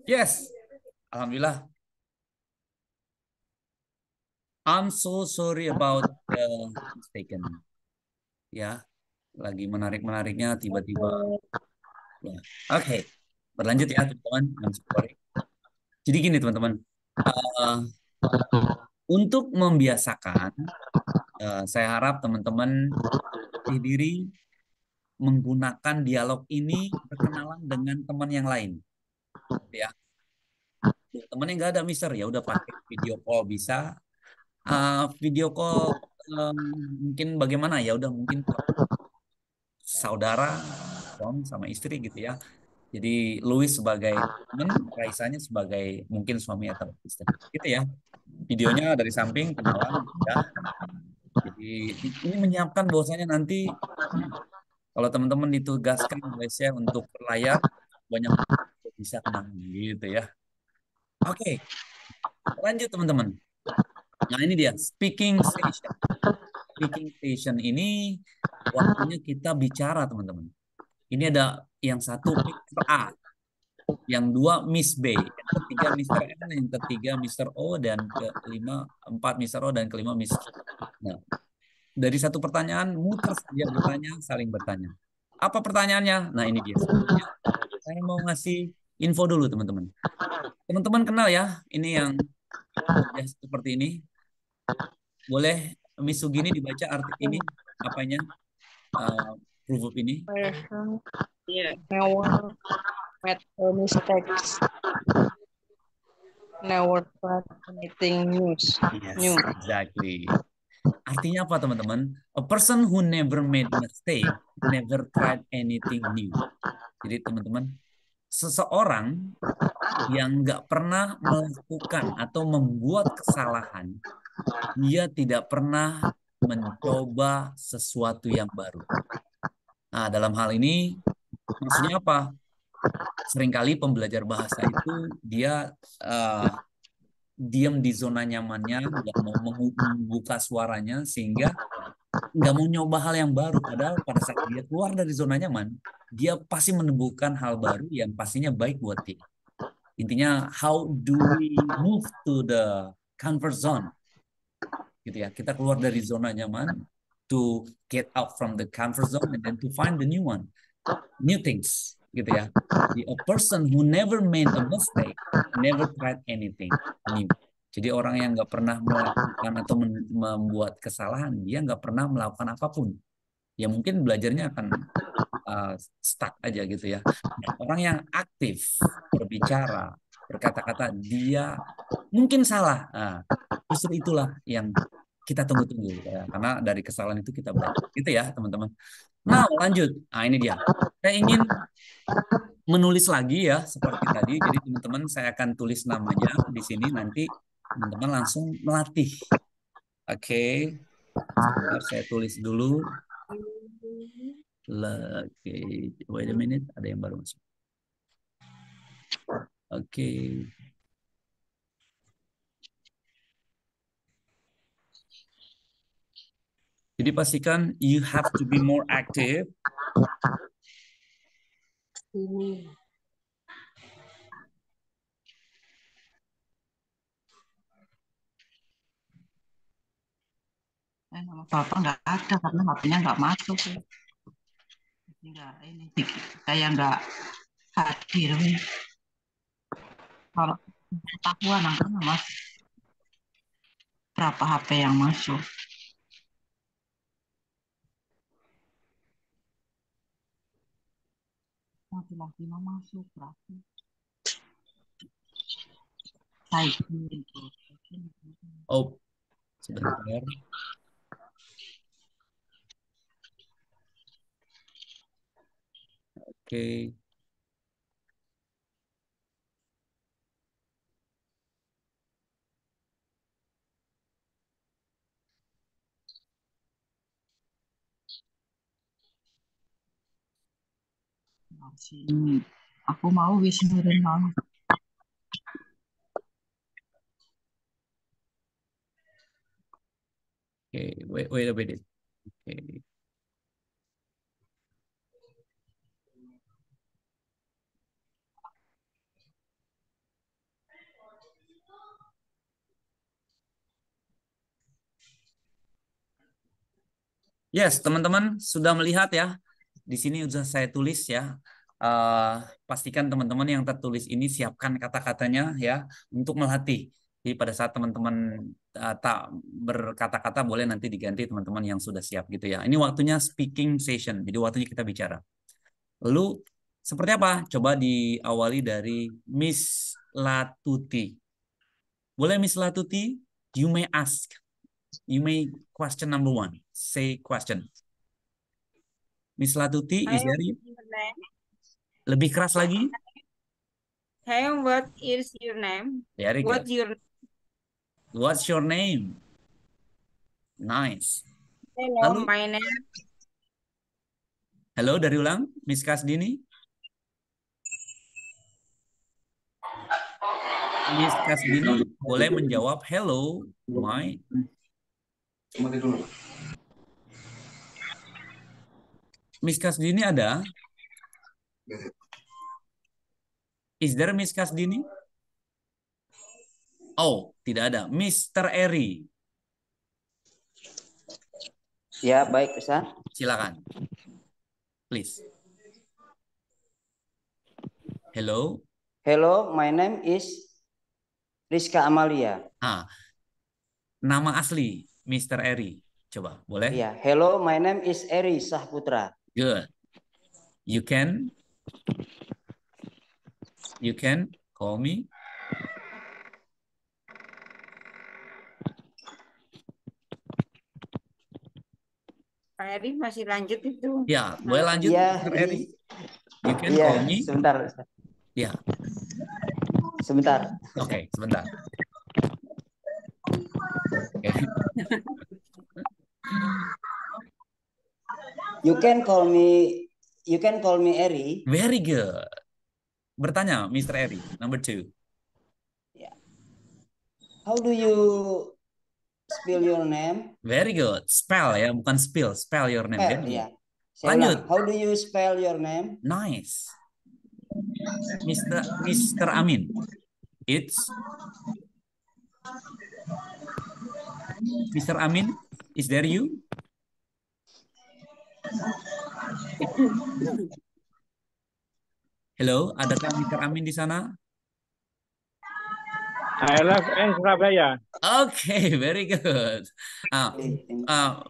Yes, alhamdulillah. I'm so sorry about the mistaken. Ya, lagi menarik-menariknya tiba-tiba. Ya. Oke, berlanjut ya teman-teman. I'm sorry. Jadi gini teman-teman. Eh, untuk membiasakan, saya harap teman-teman latih diri menggunakan dialog ini berkenalan dengan teman yang lain. Ya, teman yang nggak ada Mister ya udah pakai video call bisa. Video call em, mungkin bagaimana ya udah mungkin saudara suami sama istri gitu ya. Jadi Louis sebagai teman, Raisanya sebagai mungkin suami atau istri. Gitu ya. Videonya dari samping kenalan ya. Jadi ini menyiapkan bahwasanya nanti kalau teman-teman ditugaskan oleh saya untuk layar banyak bisa kenalan gitu ya. Oke, lanjut teman-teman. Nah, ini dia speaking station. Speaking station ini waktunya kita bicara teman-teman. Ini ada yang satu Mr. A, yang dua Miss B, yang ketiga Mr. N, yang ketiga Mr. O, dan kelima empat Mr. O dan kelima Miss Q. Nah, dari satu pertanyaan muter saja bertanya, saling bertanya. Apa pertanyaannya? Nah, ini dia. Sebelumnya saya mau ngasih info dulu teman-teman. Teman-teman kenal ya, ini yang wajah seperti ini. Boleh Miss Sugini dibaca arti ini apanya? Uh, proof of ini. Person never made a mistakes, never tried anything Yes, new. exactly. Artinya apa teman-teman? A person who never made mistake, never tried anything new. Jadi teman-teman, seseorang yang nggak pernah melakukan atau membuat kesalahan, dia tidak pernah mencoba sesuatu yang baru. Nah, dalam hal ini maksudnya apa? Seringkali pembelajar bahasa itu dia eh, diam di zona nyamannya, nggak mau membuka suaranya, sehingga nggak mau nyoba hal yang baru. Padahal pada saat dia keluar dari zona nyaman, dia pasti menemukan hal baru yang pastinya baik buat dia. Intinya, how do we move to the comfort zone? Gitu ya. Kita keluar dari zona nyaman to get out from the comfort zone and then to find the new one, new things. Gitu ya. Jadi, a person who never made a mistake, never tried anything new. Jadi orang yang nggak pernah melakukan atau membuat kesalahan, dia nggak pernah melakukan apapun. Ya mungkin belajarnya akan uh, stuck aja gitu ya. Nah, orang yang aktif berbicara, berkata-kata, dia mungkin salah. Nah, justru itulah yang kita tunggu-tunggu ya. Karena dari kesalahan itu kita belajar. Gitu ya, teman-teman. Nah, lanjut. Nah, ini dia. Saya ingin menulis lagi ya seperti tadi. Jadi teman-teman saya akan tulis namanya di sini nanti teman-teman langsung melatih. Oke. Sebentar saya tulis dulu. Oke, wait a minute, ada yang baru masuk. Oke, jadi pastikan you have to be more active. Nama Bapak nggak ada karena HP-nya nggak masuk. Nggak ini kayak nggak hadir. Kalau ketahuan angkanya mas berapa HP yang masuk. Laki-laki masuk berapa? Saya gitu. Oh, sebentar. Oke, Sini. Aku mau Wisnu mau. oke, wait a minute. Oke. Yes, teman-teman sudah melihat ya. Di sini sudah saya tulis ya. Pastikan teman-teman yang tertulis ini siapkan kata-katanya ya untuk melatih. Jadi pada saat teman-teman tak berkata-kata boleh nanti diganti teman-teman yang sudah siap gitu ya. Ini waktunya speaking session. Jadi waktunya kita bicara. Lalu seperti apa? Coba diawali dari Miss Latuti. Boleh Miss Latuti? You may ask. You may question number one. Say question. Miss Latuti, is Hi, there you? what's your name? Lebih keras lagi? Hey, what is your name? Very good. What's your What's your name? Nice. Hello, Lalu, my name? halo dari ulang, Miss Kasdini. Miss Kasdini boleh menjawab hello, my. Miss Kasdini ada? Is there Miss Kasdini? Oh, tidak ada. Mr. Eri. Ya, baik, Ustaz. Silakan. Please. Hello. Hello, my name is Rizka Amalia. Nama asli Mr. Eri. Coba, boleh? Ya, hello, my name is Eri Sahputra. Good. You can call me. Pak Eri masih lanjut itu. Ya, boleh lanjut, Ya, Mr. Eri. You can ya, call me. sebentar, Ustaz. Ya, Sebentar. oke, sebentar. Oke. You can call me Eri. Very good. Bertanya, Mr. Eri. Number 2. Ya. How do you spell your name? Very good. Spell ya, bukan spill. Spell your name. Spell, Very good. ya. Saya Lanjut. ulang. How do you spell your name? Nice. Mr. Amin. It's Mr. Amin. Is there you? Hello, adakah Mr. Amin di sana? I live in Surabaya. Okay, very good.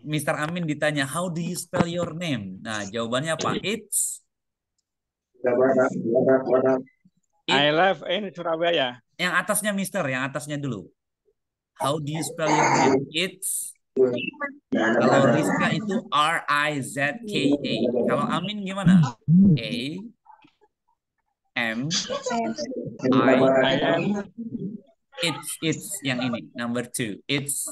Mr. Amin ditanya, how do you spell your name? Nah, jawabannya apa? I live in Surabaya. Yang atasnya Mister, yang atasnya dulu. How do you spell your name? Kalau Rizka itu Rizka. Kalau Amin gimana? I am. It's yang ini, number 2. It's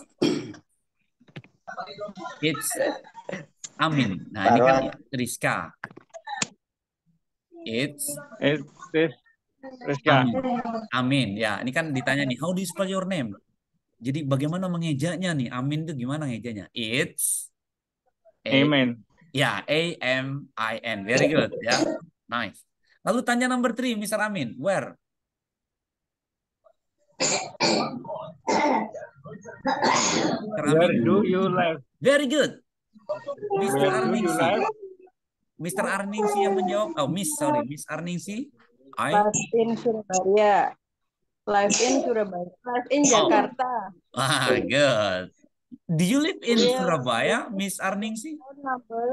Amin. Nah, ini kan Rizka. It's Rizka. Amin. Ya, ini kan ditanya nih, how do you spell your name? Jadi bagaimana mengejanya nih? Amin itu gimana ngejanya? It's Amen. Ya, Amin. Very good ya. Nice. Lalu tanya number 3, Mr. Amin. Where? Where do you live? Very good. Mr. Where do you Arningsi. live? Mr. Arningsi yang menjawab. Oh, Miss Arningsi. Live in Surabaya. Live in Surabaya. Live in Jakarta. Good. Do you live in Iya. Surabaya, Miss Arningsi? Phone number,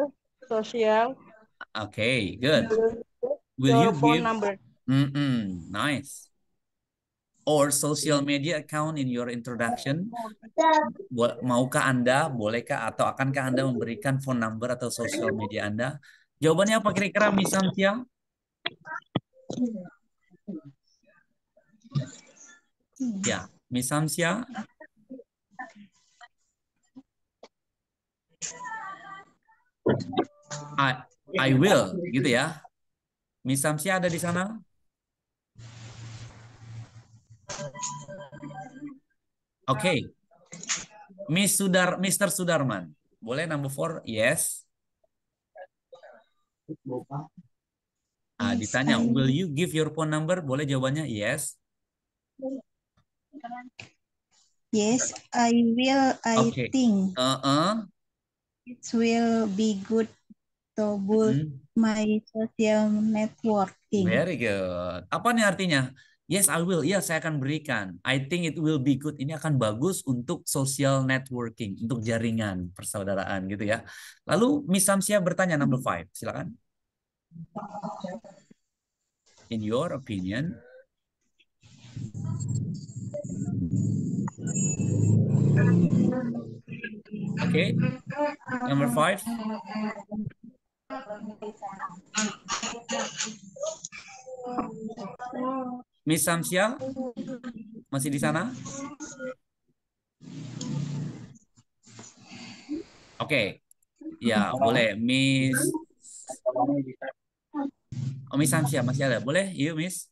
sosial. Okay, good. Will Your you phone give? number. Nice. Or social media account in your introduction. Maukah Anda, bolehkah atau akankah Anda memberikan phone number atau social media Anda? Jawabannya apa kira-kira, Miss Samsia? Ya, Miss Samsia. I will, gitu ya. Miss Samsia ada di sana? Oke. Mr. Sudarman. Boleh number 4? Yes. Ditanya, will you give your phone number? Boleh jawabannya yes. Yes, I will. I Okay. think. It will be good to boost Hmm, my social networking. Very good. Apa nih artinya? Yes, I will. Ya, saya akan berikan. I think it will be good. Ini akan bagus untuk social networking, untuk jaringan persaudaraan gitu ya. Lalu Miss Samsia bertanya number 5. Silakan. In your opinion, okay, number 5. Miss Samsia masih di sana? Oke, ya boleh. Miss Samsia masih ada. Boleh? Yuk, Miss.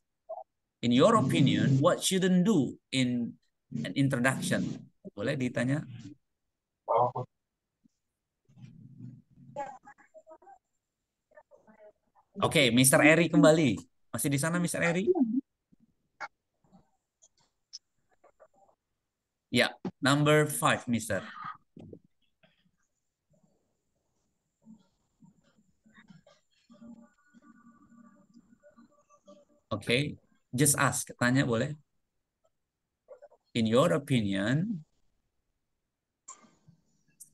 In your opinion, what shouldn't do in an introduction? Boleh ditanya? Oke, Mr. Eri kembali. Masih di sana, Mr. Eri? Ya, number 5, Mr. Oke, just ask. Tanya boleh. In your opinion,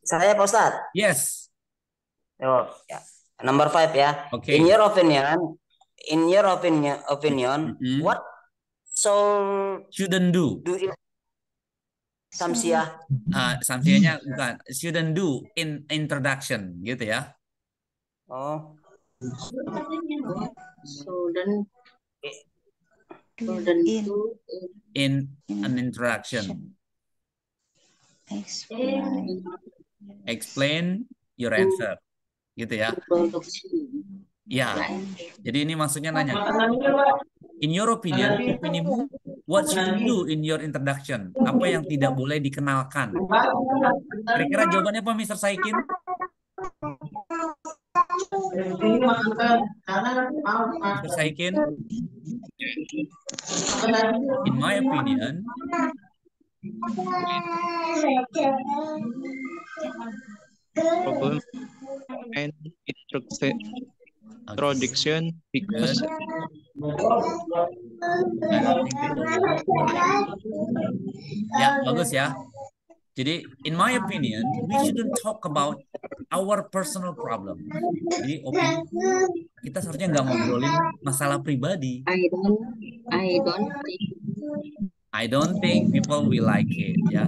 Saya Pak Ustadz. yes. Oh, ya. Number 5 ya. Oke. In your opinion, Mm-mm. what Shouldn't do. do in Samsia? Samsianya bukan. Shouldn't do in introduction, gitu ya. Oh, In an introduction. Explain your answer. Gitu ya. Ya. Jadi ini maksudnya nanya. In your opinion, opinimu, what should you do in your introduction? Apa yang tidak boleh dikenalkan? Kira-kira jawabannya apa, Mr. Saikin? Mr. Saikin? In my opinion, problem and introduction because ya, bagus ya. Jadi, in my opinion, we shouldn't talk about our personal problem. Jadi, opini kita seharusnya nggak ngobrolin masalah pribadi. I don't think people will like it. Ya,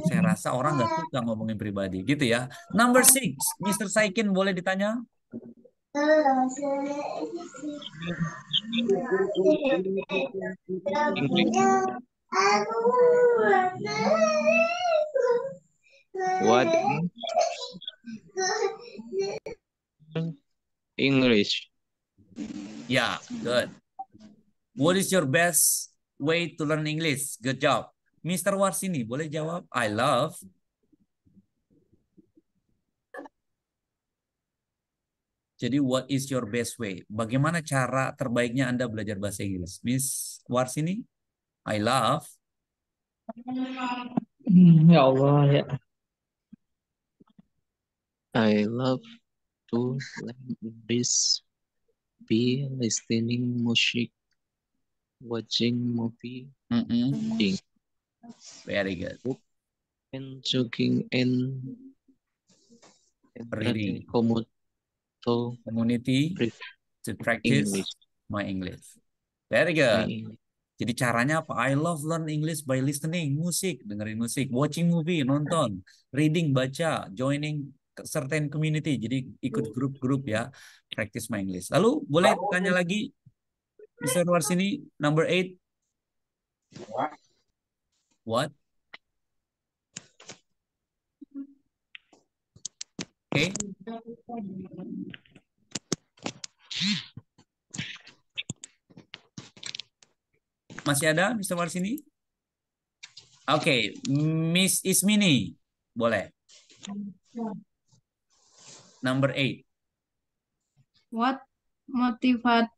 saya rasa orang nggak suka ngomongin pribadi, gitu ya. Number 6, Mr. Saikin boleh ditanya? what English? Ya, good. What is your best way to learn English? Good job. Mr. Warsini, boleh jawab? I love. Jadi, what is your best way? Bagaimana cara terbaiknya Anda belajar bahasa Inggris? Miss Warsini? I love. Ya Allah ya. I love to learn English, be listening music, watching movie, reading, Very good. and jogging and Reading. Community To practice English. my English. Very good. Jadi caranya apa? I love learn English by listening musik, dengerin musik, watching movie, nonton, reading, baca, joining certain community. Jadi ikut grup-grup ya, practice my English. Lalu boleh tanya lagi, Mr. Warsini, number 8. What? Oke. Masih ada, Mr. Warsini? Oke, Miss Ismini, boleh. Number 8. What motivate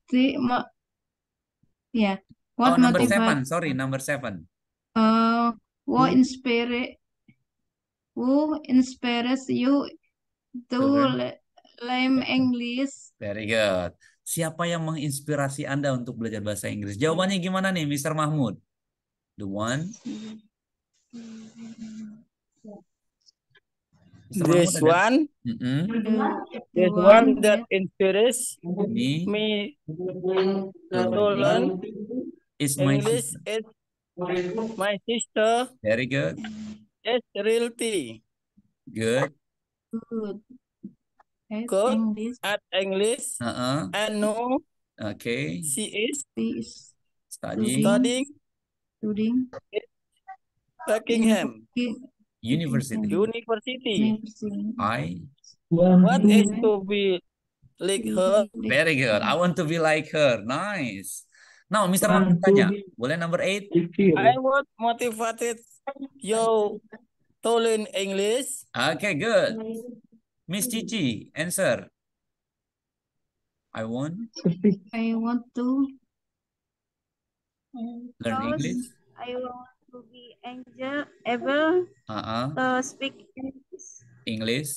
yeah. What Number motivate 7. Sorry, number 7. what inspires you to Children? learn English. Very good. Siapa yang menginspirasi Anda untuk belajar bahasa Inggris? Jawabannya gimana nih, Mr. Mahmud? The one? Mr. Mahmud This ada? one, Mm-mm. this The one one that inspires Ini me to to learn is my English sister. is my sister Very good. is realty. Good. good at Good English at English Uh-uh. and know Okay. she is is Study studying studying at Buckingham university. University. University. What is to be like her? Very good. I want to be like her. Nice. Now, Mr. Mahmud tanya. Boleh number 8? I was motivated you to learn English. Okay, good. Miss Cici, answer. I want I want to learn English. I want to be able Uh-uh. to speak English English.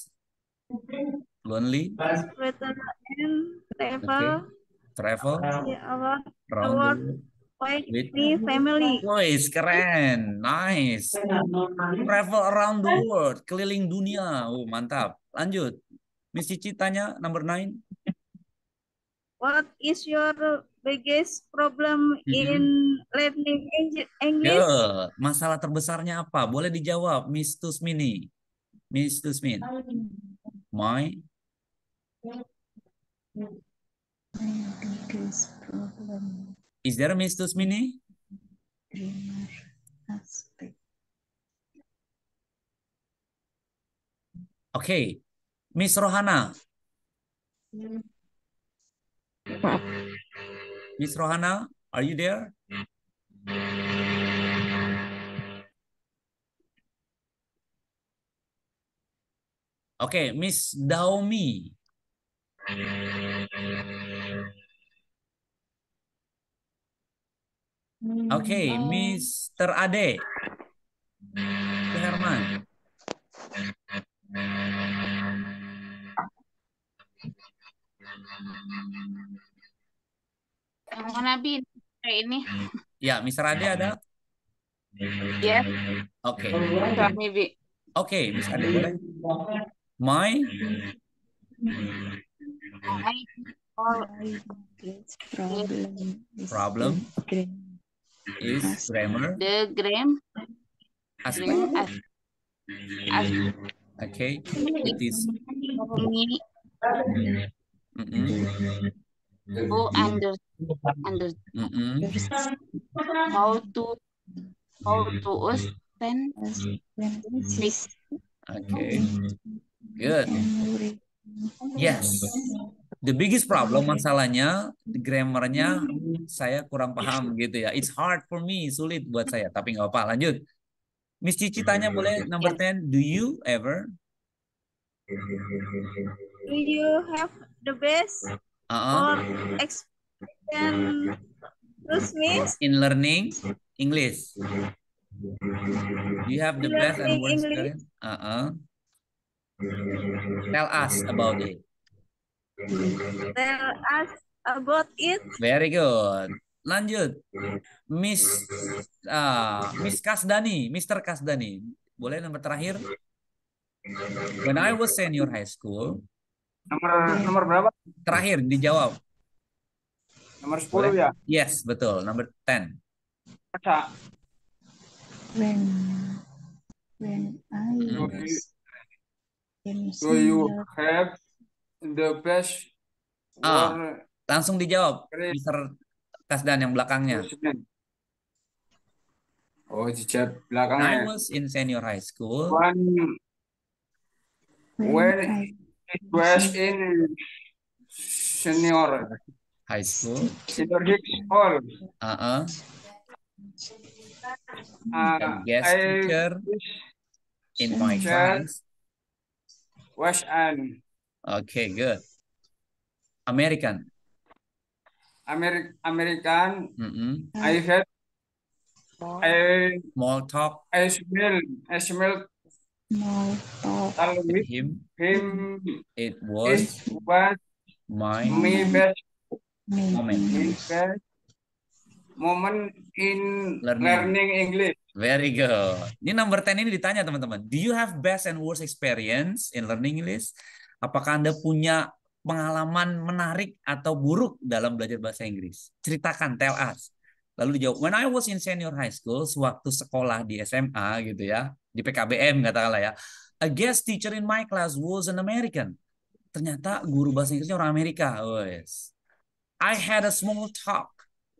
Lonely. better and Okay. travel Travel our around the world with with me family. Boys, keren. Nice. Travel around the world. Keliling dunia. Oh, mantap. Lanjut. Miss Cici tanya number 9. What is your biggest problem in learning English? Good. Masalah terbesarnya apa? Boleh dijawab, Miss Tusmini. Miss Tusmin. My biggest problem Is there a Miss Tusmini? grammar aspect. Okay. Miss Rohana. Miss Rohana, are you there? Okay, Miss Daomi. Okay, Mr. Ade. Mr. Herman. Yang mana Bin? Kayak ini. Ya, Mr. Ade ada? Yes. Oke. Suami Bi. Oke, Miss Ade boleh? My Biggest problem is problem is grammar. The gram Aspect. as Okay, it is. me Mm-mm. to under Mm-mm. how to understand this. Okay, good. Yes. The biggest problem masalahnya grammarnya saya kurang paham gitu ya. It's hard for me, sulit buat saya. Tapi nggak apa. Lanjut. Miss Cici tanya boleh number 10. Do you ever Do you have the best or experience in learning English? Do you have the best and learning worst English? experience? Tell us about it. Tell us about it. Very good. Lanjut. Miss Kasdani, Mr. Kasdani. Boleh nomor terakhir? When I was senior high school. Nomor berapa? Terakhir dijawab. Nomor 10 Boleh? ya. Yes, betul. Number 10. Baca. When I was in Do you senior have the best Langsung dijawab, Mr. Kasdan yang belakangnya. Oh, di chat I belakangnya. was in senior high school. When it was in senior High school. senior high school. A guest teacher in my class. Was an Okay, good. American. American. I had Small talk. I smell Small talk. With him, him it was was my my best moment. moment in Learning. learning English. Very good. Ini number 10 ini ditanya teman-teman. Do you have best and worst experience in learning English? Apakah Anda punya pengalaman menarik atau buruk dalam belajar bahasa Inggris? Ceritakan, tell us. Lalu dijawab, when I was in senior high school, sewaktu sekolah di SMA gitu ya, di PKBM katakanlah ya, a guest teacher in my class was an American. Ternyata guru bahasa Inggrisnya orang Amerika. Wes. I had a small talk.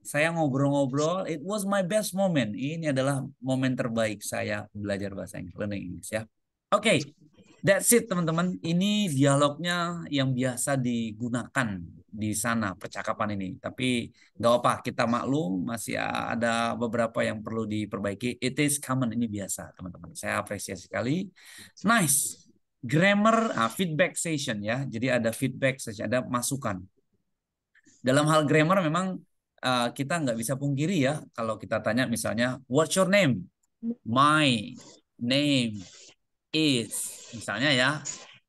Saya ngobrol-ngobrol. It was my best moment. Ini adalah momen terbaik saya belajar bahasa Inggris, learning English ya. Oke, that's it teman-teman. Ini dialognya yang biasa digunakan di sana percakapan ini. Tapi nggak apa, kita maklum masih ada beberapa yang perlu diperbaiki. It is common, ini biasa teman-teman. Saya apresiasi sekali. Nice. Grammar, feedback session ya. Jadi ada feedback session, ada masukan. Dalam hal grammar memang kita nggak bisa pungkiri ya. Kalau kita tanya misalnya, what's your name? My name is, misalnya ya,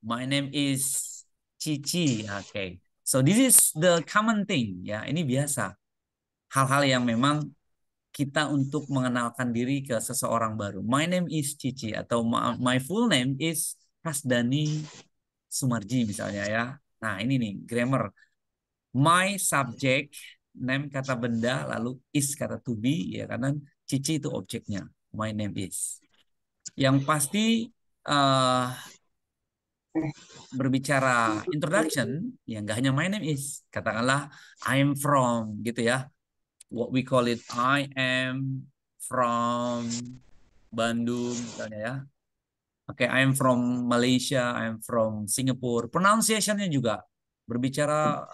my name is Cici. Oke. So this is the common thing ya. Ini biasa. Hal-hal yang memang kita untuk mengenalkan diri ke seseorang baru. My name is Cici atau my full name is Kasdani Sumarji misalnya ya. Nah, ini nih grammar. My subject, name kata benda, lalu is kata to be, ya karena Cici itu objeknya. My name is. Yang pasti berbicara introduction, ya nggak hanya my name is. Katakanlah I am from, gitu ya. What we call it, I am from Bandung, misalnya ya. Oke, I am from Malaysia, I am from Singapore. Pronunciation-nya juga. Berbicara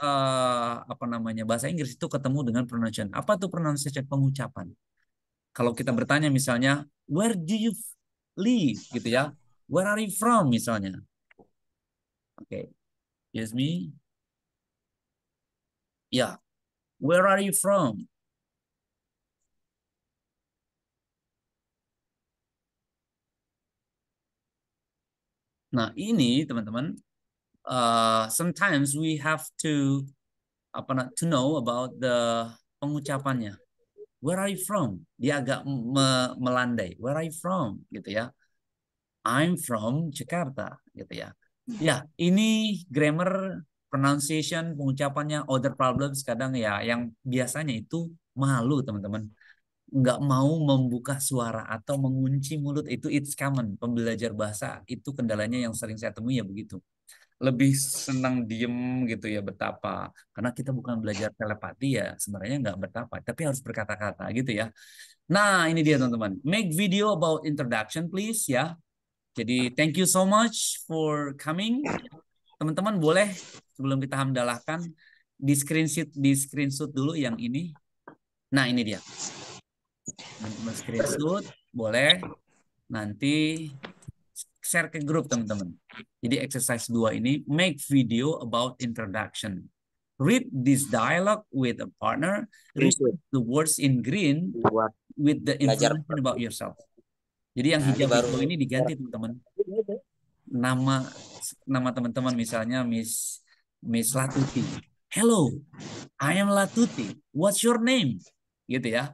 apa namanya bahasa Inggris itu ketemu dengan pronunciation. Apa tuh pronunciation? Pengucapan. Kalau kita bertanya misalnya, where do you live gitu ya? Where are you from misalnya? Oke. Yes me. Ya. Where are you from? Nah, ini teman-teman sometimes we have to know about the pengucapannya. Where are you from? Dia agak melandai. Where are you from? Gitu ya. I'm from Jakarta. Gitu ya. Ya, ini grammar, pronunciation, pengucapannya, other problems kadang ya yang biasanya itu malu teman-teman. Nggak mau membuka suara atau mengunci mulut itu it's common. Pembelajar bahasa itu kendalanya yang sering saya temui ya begitu. Lebih senang diem gitu ya betapa. Karena kita bukan belajar telepati ya sebenarnya nggak betapa. Tapi harus berkata-kata gitu ya. Nah ini dia teman-teman. Make video about introduction please ya. Jadi thank you so much for coming. Teman-teman boleh sebelum kita hamdalahkan di screenshot dulu yang ini. Nah ini dia. Teman-teman screenshot boleh. Nanti share ke grup teman-teman. Jadi exercise 2 ini make video about introduction. Read this dialogue with a partner. Read the words in green with the information about yourself. Jadi yang hijau itu ini diganti teman-teman. Nama teman-teman misalnya Miss Latuti. Hello, I am Latuti. What's your name? Gitu ya.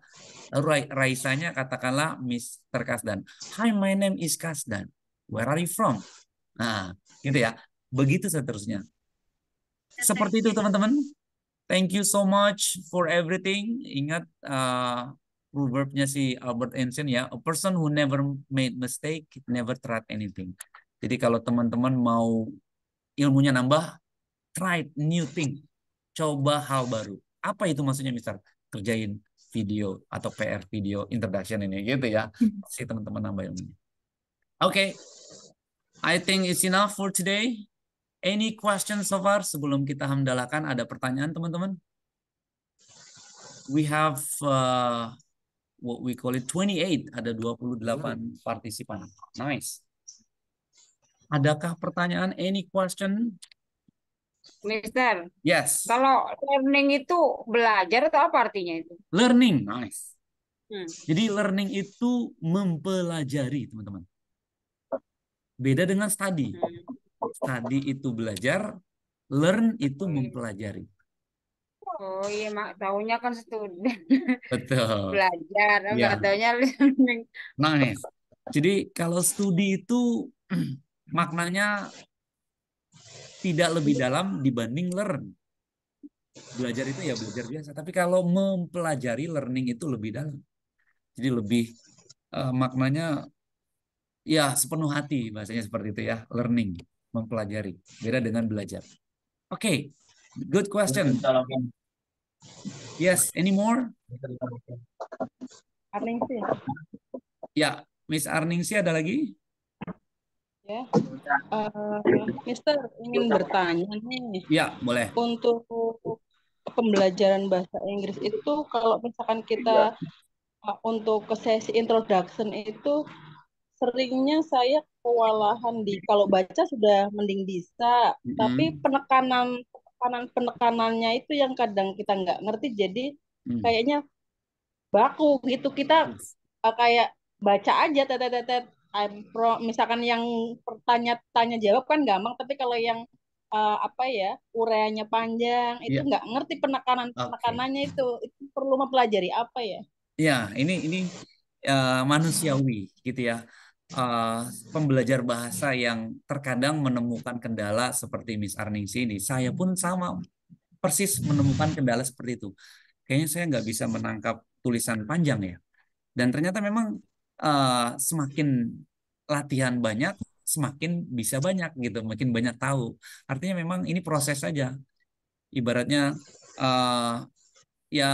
Lalu Raisanya katakanlah Mr. Kasdan. Hi, my name is Kasdan. Where are you from? Nah, gitu ya. Begitu seterusnya. Seperti itu teman-teman. Thank you so much for everything. Ingat proverbnya si Albert Einstein ya. A person who never made mistake never tried anything. Jadi kalau teman-teman mau ilmunya nambah, try new thing. Coba hal baru. Apa itu maksudnya, Mister? Kerjain video atau PR video introduction ini gitu ya. Si teman-teman nambah ilmunya. Oke. I think it's enough for today. Any questions so far? Sebelum kita hamdalahkan, ada pertanyaan teman-teman? We have what we call it 28. Ada 28 partisipan. Nice. Adakah pertanyaan? Any question? Mister, Yes. kalau learning itu belajar atau apa artinya itu? Learning. Nice. Hmm. Jadi learning itu mempelajari, teman-teman. Beda dengan study. Study itu belajar, learn itu Oh iya. mempelajari. Oh iya, mak taunya kan student Betul. belajar, nggak Ya. taunya learning. Nah, nih. Jadi kalau studi itu maknanya tidak lebih dalam dibanding learn. Belajar itu ya belajar biasa. Tapi kalau mempelajari, learning itu lebih dalam. Jadi lebih maknanya ya sepenuh hati, bahasanya seperti itu ya. Learning, mempelajari. Beda dengan belajar. Oke, good question. Yes, any more? Arningsi. Ya, Miss Arningsi ada lagi? Ya. Mister ingin bertanya nih, Ya, boleh. untuk pembelajaran bahasa Inggris itu kalau misalkan kita untuk ke sesi introduction itu seringnya saya kewalahan kalau baca sudah mending bisa, tapi penekanannya itu yang kadang kita nggak ngerti, jadi kayaknya baku gitu. Kita kayak baca aja tetet misalkan yang tanya jawab kan gampang, tapi kalau yang apa ya, ureanya panjang itu Ya. nggak ngerti penekanannya itu perlu mempelajari apa ya? Ya, ini manusiawi gitu ya. Pembelajar bahasa yang terkadang menemukan kendala seperti Miss Arningsi ini. Saya pun sama persis menemukan kendala seperti itu. Kayaknya saya nggak bisa menangkap tulisan panjang ya. Dan ternyata memang semakin latihan banyak, semakin bisa banyak gitu, makin banyak tahu. Artinya memang ini proses saja. Ibaratnya ya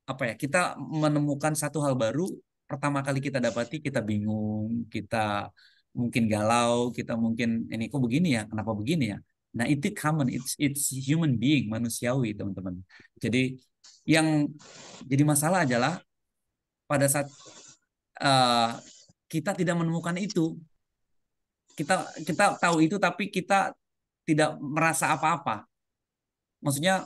apa ya, kita menemukan satu hal baru, pertama kali kita dapati kita bingung, kita mungkin galau, kita mungkin ini kok begini ya, kenapa begini ya. Nah, itu common, it's human being, manusiawi teman-teman. Jadi yang jadi masalah adalah pada saat kita tidak menemukan itu, kita tahu itu tapi kita tidak merasa apa-apa. Maksudnya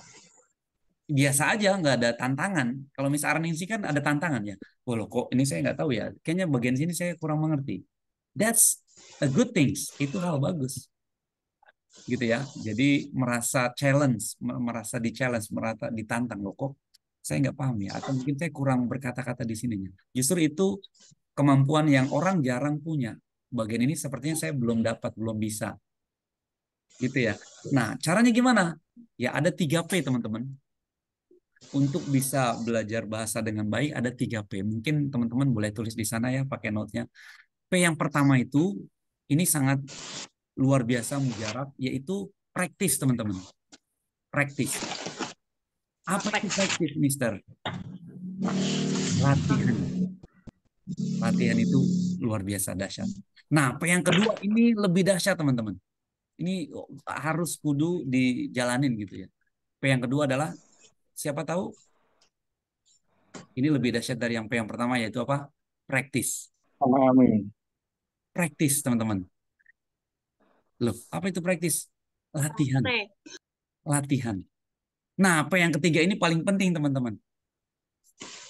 biasa aja, nggak ada tantangan. Kalau Miss Arningsi kan ada tantangan ya. Wah, loh, kok ini saya nggak tahu ya. Kayaknya bagian sini saya kurang mengerti. That's a good things. Itu hal bagus. Gitu ya. Jadi merasa challenge, merasa di challenge, merasa ditantang. Loh, kok saya nggak paham ya. Atau mungkin saya kurang berkata-kata di sininya. Justru itu kemampuan yang orang jarang punya. Bagian ini sepertinya saya belum dapat, belum bisa. Gitu ya. Nah, caranya gimana? Ya ada 3P teman-teman. Untuk bisa belajar bahasa dengan baik ada 3P. Mungkin teman-teman boleh tulis di sana ya, pakai note-nya. P yang pertama itu, ini sangat luar biasa mujarab, yaitu praktis teman-teman. Praktis. Apa itu praktis, Mister? Latihan. Latihan itu luar biasa dahsyat. Nah, P yang kedua ini lebih dahsyat teman-teman. Ini harus kudu dijalanin gitu ya. P yang kedua adalah, siapa tahu ini lebih dahsyat dari yang P yang pertama, yaitu apa? Praktis. Amin. Praktis, teman-teman. Loh, apa itu praktis? Latihan. Latihan. Nah, apa yang ketiga ini paling penting, teman-teman.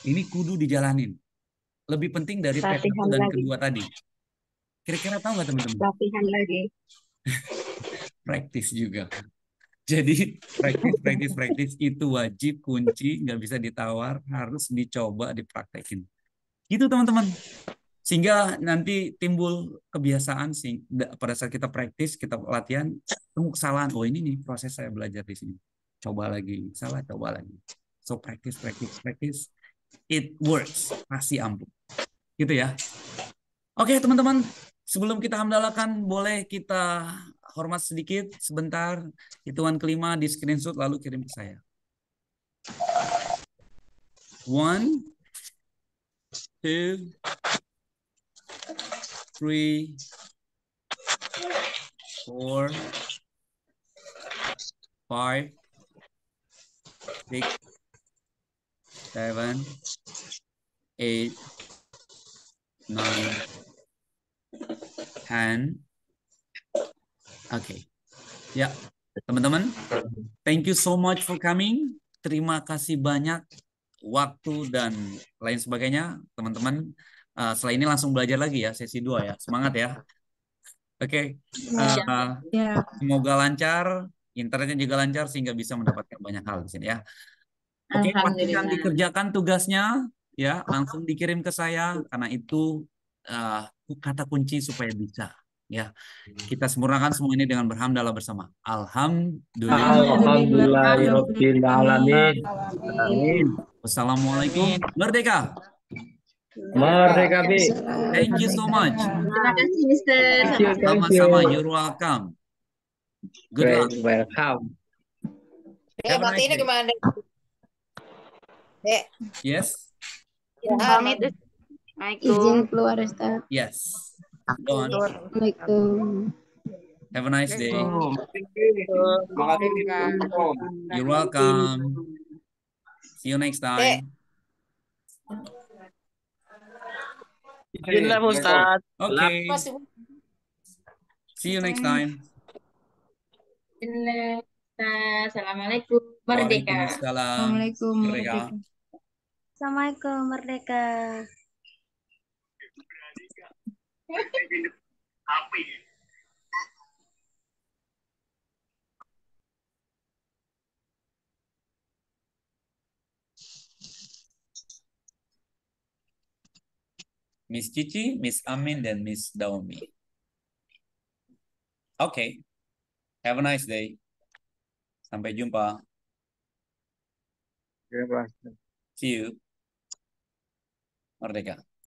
Ini kudu dijalanin. Lebih penting dari P1 dan kedua tadi. Kira-kira tahu nggak, teman-teman? Latihan lagi. Praktis juga. Jadi praktis itu wajib, kunci, nggak bisa ditawar, harus dicoba, dipraktekin. Gitu teman-teman. Sehingga nanti timbul kebiasaan sih pada saat kita praktis, kita latihan, temu kesalahan. Oh ini nih proses saya belajar di sini. Coba lagi, salah, coba lagi. So practice. It works. Pasti ampuh. Gitu ya. Oke teman-teman, sebelum kita hamdalakan, boleh kita hormat sedikit sebentar. Hitungan kelima di screenshot lalu kirim ke saya. 1, 2, 3, 4, 5, 6, 7, 8, 9, 10. Oke. Ya, teman-teman, thank you so much for coming. Terima kasih banyak waktu dan lain sebagainya, teman-teman. Setelah ini langsung belajar lagi ya, sesi 2 ya. Semangat ya. Oke. Ya. Semoga lancar, internetnya juga lancar sehingga bisa mendapatkan banyak hal di sini ya. Oke, pastikan dikerjakan tugasnya ya, langsung dikirim ke saya karena itu kata kunci supaya bisa ya. Kita sempurnakan semua ini dengan berhamdalah bersama. Alhamdulillah. Alhamdulillahirabbil alamin. Amin. Wassalamualaikum. Merdeka. Merdeka, Bi. Thank you so much. Terima kasih, Mister. Thank you. Sama-sama. You're welcome. Good luck. Welcome. Have a nice Berarti ini day. gimana, Dek? Dek, Yes. Pamit, Ustaz. Assalamualaikum. Izin keluar, Ustaz. Yes. Go on. Assalamualaikum. Have a nice day. Makasih. You're welcome. See you next Dek. time. Bismillah, Ustaz. Okay. Masih See you next time. Assalamualaikum. Merdeka. Waalaikumsalam. Assalamualaikum. Merdeka. Assalamualaikum, Merdeka. Miss Cici, Miss Amin, dan Miss Daomi. Oke. Have a nice day. Sampai jumpa. See you. Merdeka.